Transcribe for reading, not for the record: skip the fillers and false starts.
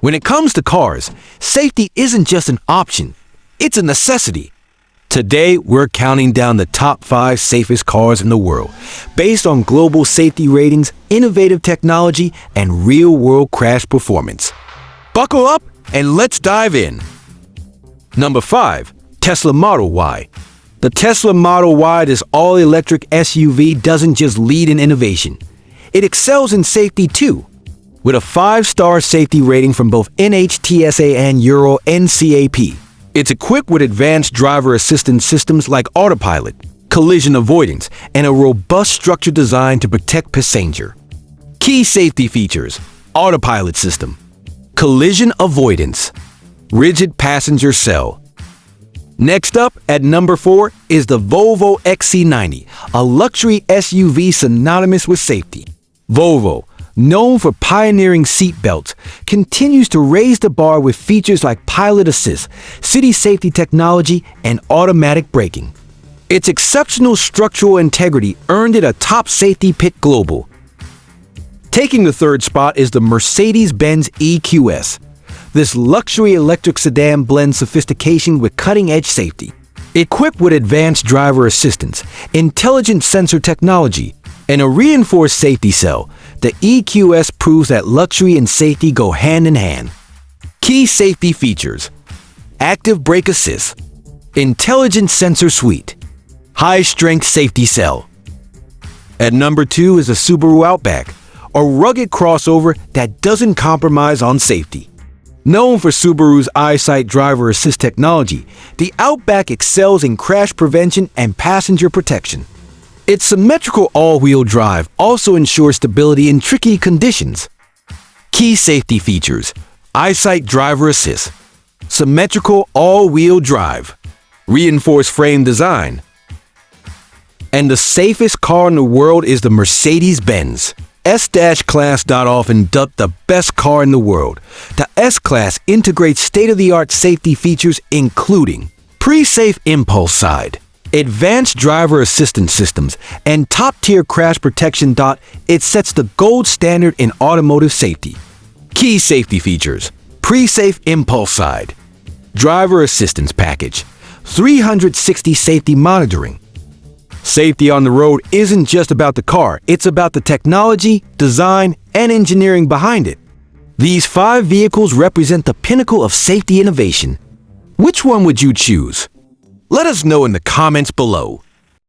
When it comes to cars, safety isn't just an option, it's a necessity. Today, we're counting down the top 5 safest cars in the world, based on global safety ratings, innovative technology, and real-world crash performance. Buckle up and let's dive in. Number 5. Tesla Model Y. The Tesla Model Y, this all-electric SUV, doesn't just lead in innovation. It excels in safety too. With a 5-star safety rating from both NHTSA and Euro NCAP. It's equipped with advanced driver assistance systems like autopilot, collision avoidance, and a robust structure designed to protect passenger. Key safety features: autopilot system, collision avoidance, rigid passenger cell. Next up, at number 4, is the Volvo XC90, a luxury SUV synonymous with safety. Volvo, known for pioneering seat belts, continues to raise the bar with features like pilot assist, city safety technology, and automatic braking. Its exceptional structural integrity earned it a top safety pick global. Taking the 3rd spot is the Mercedes-Benz EQS. This luxury electric sedan blends sophistication with cutting-edge safety. Equipped with advanced driver assistance, intelligent sensor technology, and a reinforced safety cell, the EQS proves that luxury and safety go hand in hand. Key safety features: active brake assist, intelligent sensor suite, high-strength safety cell. At number 2 is the Subaru Outback, a rugged crossover that doesn't compromise on safety. Known for Subaru's EyeSight driver assist technology, the Outback excels in crash prevention and passenger protection. Its symmetrical all-wheel drive also ensures stability in tricky conditions. Key safety features: EyeSight driver assist, symmetrical all-wheel drive, reinforced frame design. And the safest car in the world is the Mercedes-Benz S-Class, often dubbed the best car in the world. The S-Class integrates state-of-the-art safety features including pre-safe impulse side, advanced driver assistance systems, and top-tier crash protection. It sets the gold standard in automotive safety. Key safety features: pre-safe impulse side, driver assistance package, 360 safety monitoring. Safety on the road isn't just about the car, it's about the technology, design, and engineering behind it. These 5 vehicles represent the pinnacle of safety innovation. Which one would you choose? Let us know in the comments below.